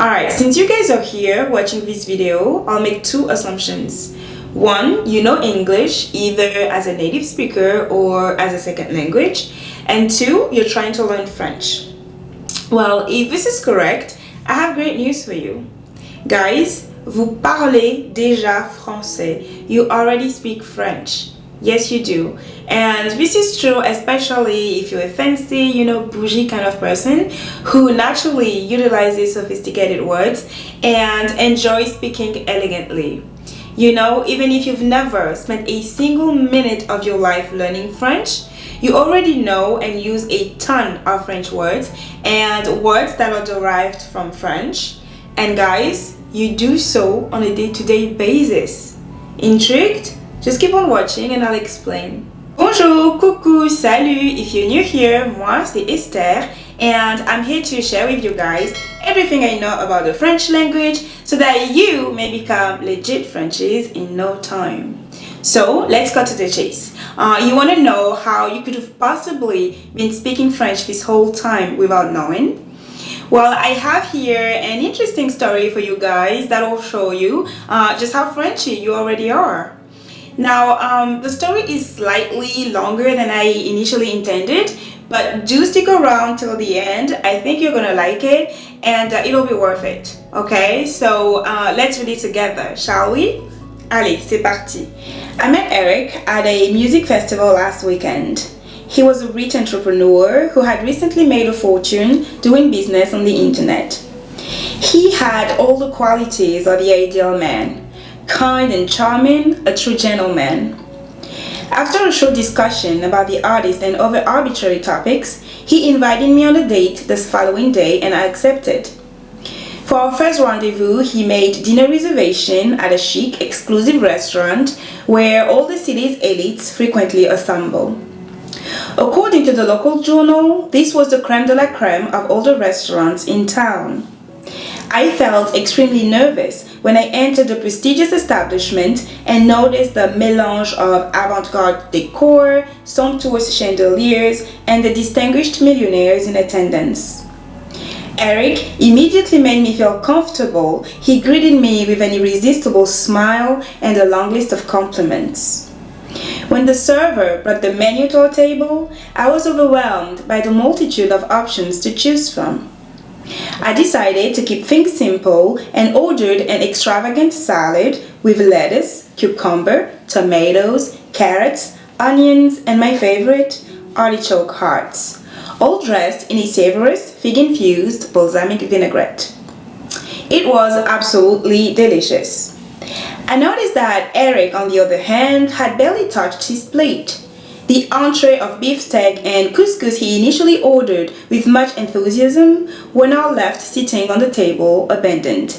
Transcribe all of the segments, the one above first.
Alright, since you guys are here watching this video, I'll make two assumptions. One, you know English either as a native speaker or as a second language. And two, you're trying to learn French. Well, if this is correct, I have great news for you. Guys, vous parlez déjà français. You already speak French. Yes, you do. And this is true especially if you're a fancy, bougie kind of person who naturally utilizes sophisticated words and enjoys speaking elegantly. Even if you've never spent a single minute of your life learning French, you already know and use a ton of French words and words that are derived from French. And guys, you do so on a day-to-day basis. Intrigued? Just keep on watching and I'll explain. Bonjour, coucou, salut. If you're new here, moi c'est Esther and I'm here to share with you guys everything I know about the French language so that you may become legit Frenchies in no time. So let's cut to the chase. You want to know how you could have possibly been speaking French this whole time without knowing? Well, I have here an interesting story for you guys that will show you just how Frenchy you already are. Now, the story is slightly longer than I initially intended, but do stick around till the end. I think you're gonna like it and it'll be worth it. Okay, so let's read it together, shall we? Allez, c'est parti. I met Eric at a music festival last weekend. He was a rich entrepreneur who had recently made a fortune doing business on the internet. He had all the qualities of the ideal man. Kind and charming, a true gentleman. After a short discussion about the artist and other arbitrary topics, he invited me on a date this following day and I accepted. For our first rendezvous, he made dinner reservation at a chic, exclusive restaurant where all the city's elites frequently assemble. According to the local journal, this was the crème de la crème of all the restaurants in town. I felt extremely nervous when I entered the prestigious establishment and noticed the mélange of avant-garde decor, sumptuous chandeliers, and the distinguished millionaires in attendance. Eric immediately made me feel comfortable. He greeted me with an irresistible smile and a long list of compliments. When the server brought the menu to our table, I was overwhelmed by the multitude of options to choose from. I decided to keep things simple and ordered an extravagant salad with lettuce, cucumber, tomatoes, carrots, onions, and my favorite, artichoke hearts, all dressed in a savourous, fig-infused balsamic vinaigrette. It was absolutely delicious. I noticed that Eric, on the other hand, had barely touched his plate. The entree of beefsteak and couscous he initially ordered with much enthusiasm were now left sitting on the table abandoned.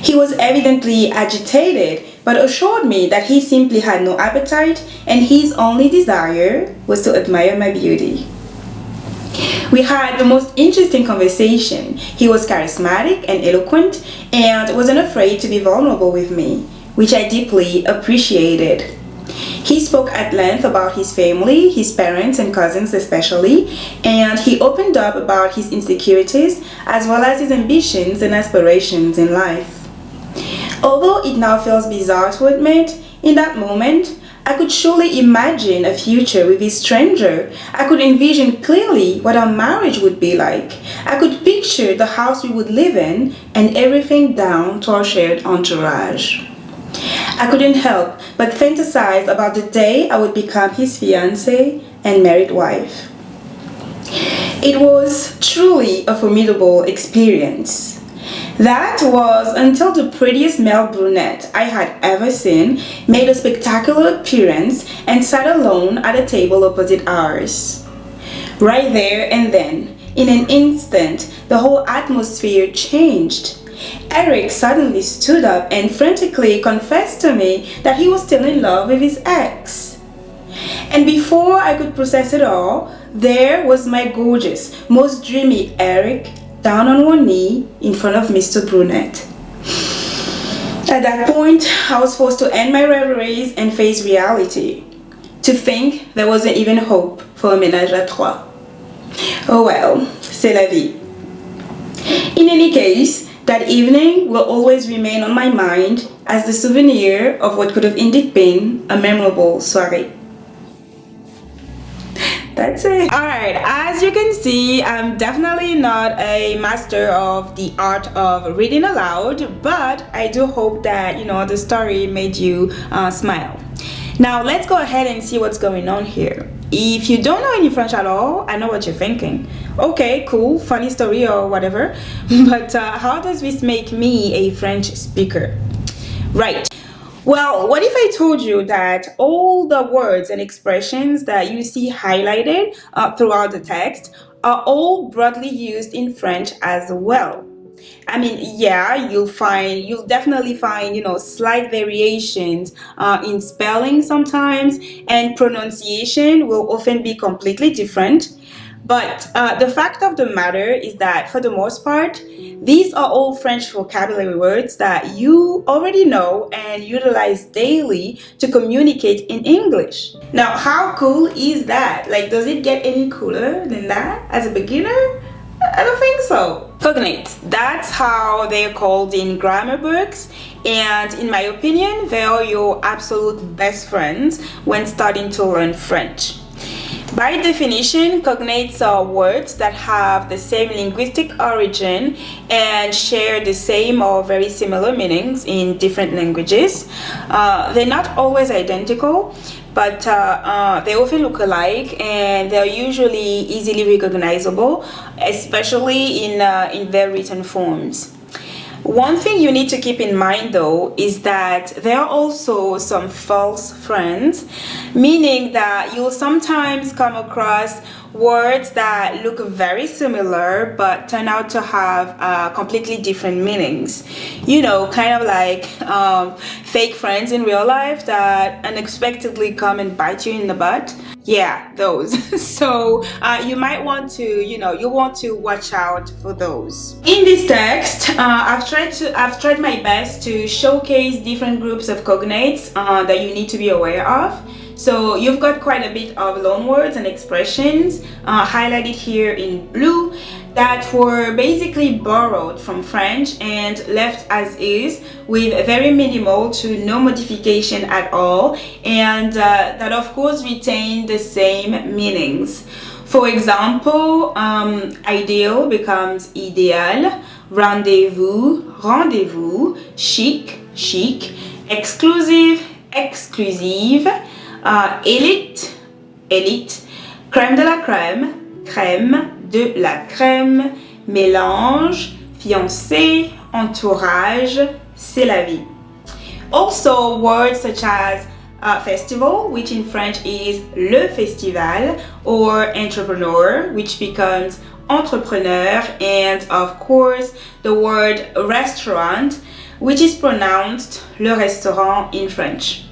He was evidently agitated but assured me that he simply had no appetite and his only desire was to admire my beauty. We had the most interesting conversation. He was charismatic and eloquent and wasn't afraid to be vulnerable with me, which I deeply appreciated. He spoke at length about his family, his parents and cousins especially, and he opened up about his insecurities as well as his ambitions and aspirations in life. Although it now feels bizarre to admit, in that moment, I could surely imagine a future with this stranger. I could envision clearly what our marriage would be like. I could picture the house we would live in and everything down to our shared entourage. I couldn't help but fantasize about the day I would become his fiancée and married wife. It was truly a formidable experience. That was until the prettiest male brunette I had ever seen made a spectacular appearance and sat alone at a table opposite ours. Right there and then, in an instant, the whole atmosphere changed. Eric suddenly stood up and frantically confessed to me that he was still in love with his ex. And before I could process it all, there was my gorgeous, most dreamy Eric down on one knee in front of Mr. Brunette. At that point, I was forced to end my reveries and face reality. To think there wasn't even hope for a ménage à trois. Oh well, c'est la vie. In any case, That evening will always remain on my mind as the souvenir of what could have indeed been a memorable soirée. That's it. Alright, as you can see, I'm definitely not a master of the art of reading aloud, but I do hope that, the story made you smile. Now, let's go ahead and see what's going on here. If you don't know any French at all, I know what you're thinking. Okay, cool, funny story or whatever, but how does this make me a French speaker? Right. Well, what if I told you that all the words and expressions that you see highlighted throughout the text are all broadly used in French as well? I mean, yeah, you'll definitely find, slight variations in spelling sometimes, and pronunciation will often be completely different. But the fact of the matter is that for the most part, these are all French vocabulary words that you already know and utilize daily to communicate in English. Now, how cool is that? Like, does it get any cooler than that as a beginner? I don't think so. Cognates, that's how they're called in grammar books, and in my opinion, they are your absolute best friends when starting to learn French. By definition, cognates are words that have the same linguistic origin and share the same or very similar meanings in different languages. They're not always identical, but they often look alike, and they're usually easily recognizable, especially in their written forms. One thing you need to keep in mind though is that there are also some false friends, meaning that you'll sometimes come across words that look very similar but turn out to have completely different meanings. Kind of like fake friends in real life that unexpectedly come and bite you in the butt. Yeah, those. So you might want to, you want to watch out for those. In this text, I've tried my best to showcase different groups of cognates that you need to be aware of. So you've got quite a bit of loanwords and expressions highlighted here in blue that were basically borrowed from French and left as is with very minimal to no modification at all, and that of course retain the same meanings. For example, ideal becomes idéal, rendezvous, rendezvous, chic, chic, exclusive, exclusive, élite, élite, crème de la crème, crème de la crème, mélange, fiancé, entourage, c'est la vie. Also, words such as festival, which in French is le festival, or entrepreneur, which becomes entrepreneur, and of course the word restaurant, which is pronounced le restaurant in French.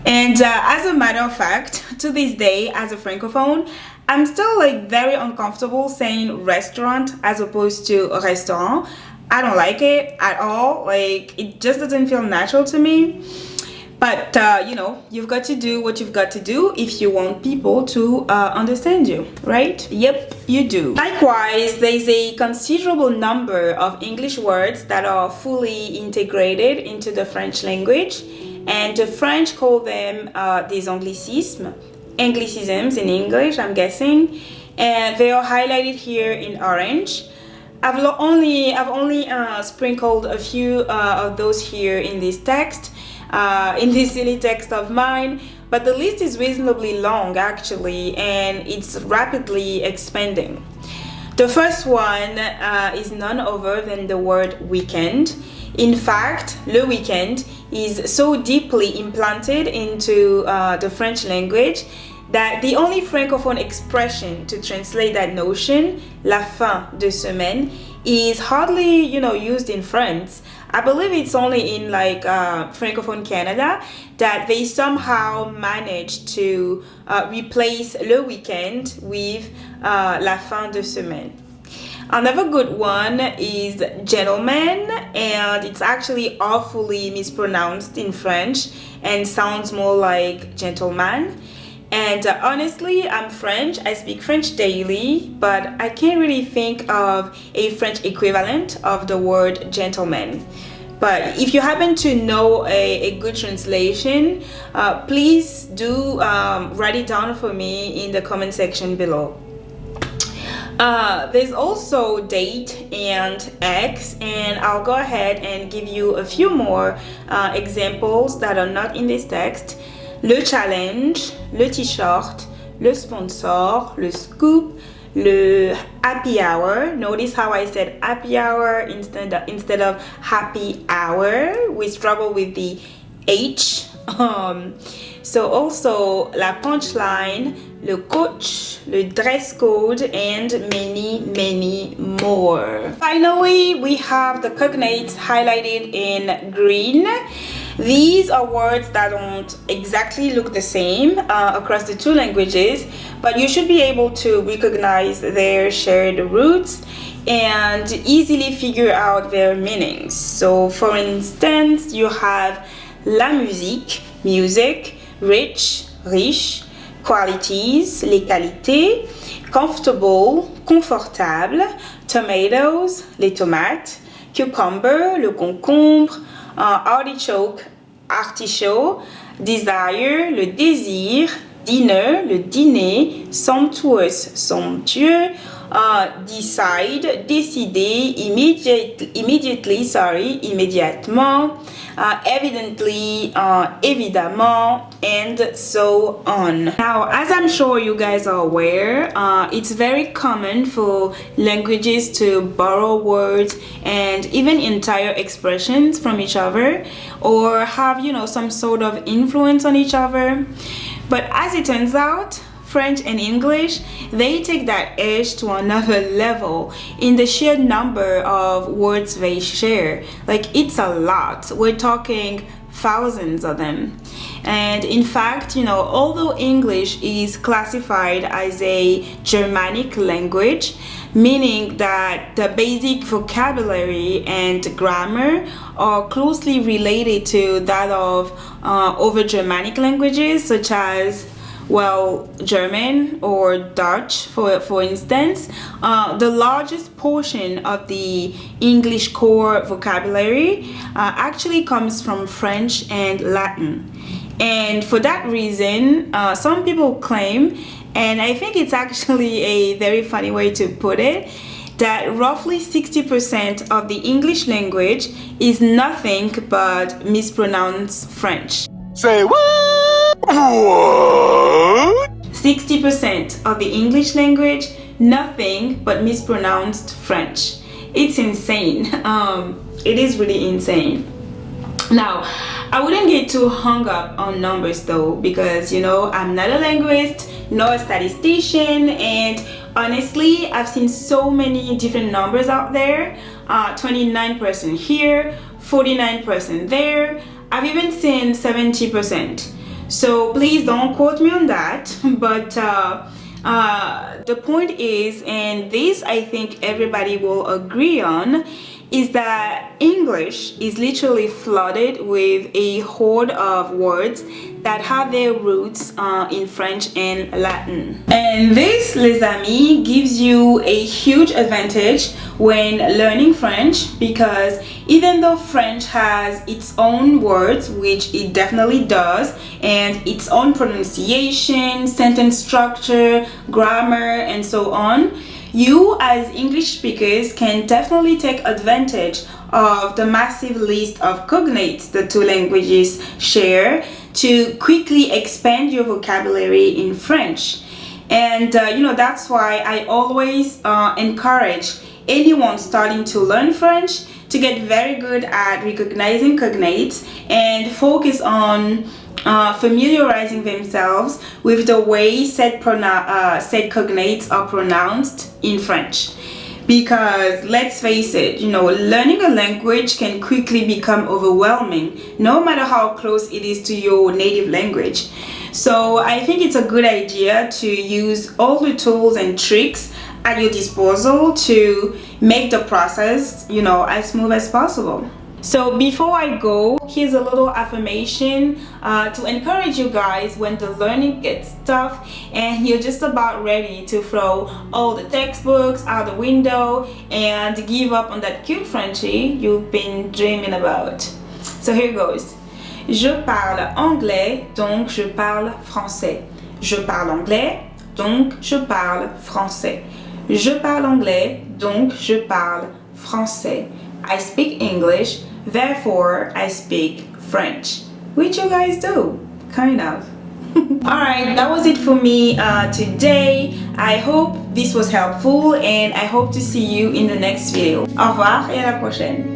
And as a matter of fact, to this day, as a francophone, I'm still very uncomfortable saying restaurant as opposed to restaurant. I don't like it at all. It just doesn't feel natural to me. But you've got to do what you've got to do if you want people to understand you, right? Yep, you do. Likewise, there's a considerable number of English words that are fully integrated into the French language, and the French call them des anglicisms in English, I'm guessing, and they are highlighted here in orange. I've only sprinkled a few of those here in this text, in this silly text of mine, but the list is reasonably long actually, and it's rapidly expanding. The first one is none other than the word weekend. In fact, le weekend is so deeply implanted into the French language that the only francophone expression to translate that notion, la fin de semaine, is hardly used in France. I believe it's only in francophone Canada that they somehow managed to replace le weekend with la fin de semaine. Another good one is gentleman, and it's actually awfully mispronounced in French and sounds more like gentleman. And honestly, I'm French. I speak French daily, but I can't really think of a French equivalent of the word gentleman. But if you happen to know a good translation, please do write it down for me in the comment section below. There's also date and X, and I'll go ahead and give you a few more examples that are not in this text. Le challenge, le t-shirt, le sponsor, le scoop, le happy hour. Notice how I said happy hour instead of happy hour. We struggle with the H. So also la punchline, le coach, le dress code, and many more. Finally, we have the cognates highlighted in green. These are words that don't exactly look the same across the two languages, but you should be able to recognize their shared roots and easily figure out their meanings. So for instance, you have la musique, music, rich, riche, qualities, les qualités, comfortable, confortable, tomatoes, les tomates, cucumber, le concombre, artichoke, artichaut, desire, le désir, dinner, le dîner, sumptuous, somptueux, decide, décider, immediately, immédiatement, evidently, évidemment, and so on. Now, as I'm sure you guys are aware, it's very common for languages to borrow words and even entire expressions from each other, or have, you know, some sort of influence on each other. But as it turns out, French and English, they take that edge to another level in the sheer number of words they share. Like, it's a lot. We're talking thousands of them. And in fact, you know, although English is classified as a Germanic language, meaning that the basic vocabulary and grammar are closely related to that of other Germanic languages, such as, well, German or Dutch, for instance. The largest portion of the English core vocabulary actually comes from French and Latin. And for that reason, some people claim, and I think it's actually a very funny way to put it, that roughly 60% of the English language is nothing but mispronounced French. Say what? 60% of the English language, nothing but mispronounced French. It's insane. It is really insane. Now, I wouldn't get too hung up on numbers though, because, you know, I'm not a linguist nor a statistician, and honestly, I've seen so many different numbers out there. 29% here, 49% there. I've even seen 70%. So please don't quote me on that. But the point is, and this I think everybody will agree on, is that English is literally flooded with a horde of words that have their roots in French and Latin. And this, les amis, gives you a huge advantage when learning French, because even though French has its own words, which it definitely does, and its own pronunciation, sentence structure, grammar, and so on, you as English speakers can definitely take advantage of the massive list of cognates the two languages share to quickly expand your vocabulary in French. And you know, that's why I always encourage anyone starting to learn French to get very good at recognizing cognates and focus on familiarizing themselves with the way said cognates are pronounced in French. Because let's face it, you know, learning a language can quickly become overwhelming, no matter how close it is to your native language. So I think it's a good idea to use all the tools and tricks at your disposal to make the process, you know, as smooth as possible. So before I go, here's a little affirmation to encourage you guys when the learning gets tough and you're just about ready to throw all the textbooks out the window and give up on that cute Frenchie you've been dreaming about. So here goes. Je parle anglais, donc je parle français. Je parle anglais, donc je parle français. Je parle anglais, donc je parle français. I speak English, therefore I speak French. Which you guys do, kind of. Alright, that was it for me today. I hope this was helpful and I hope to see you in the next video. Au revoir et à la prochaine.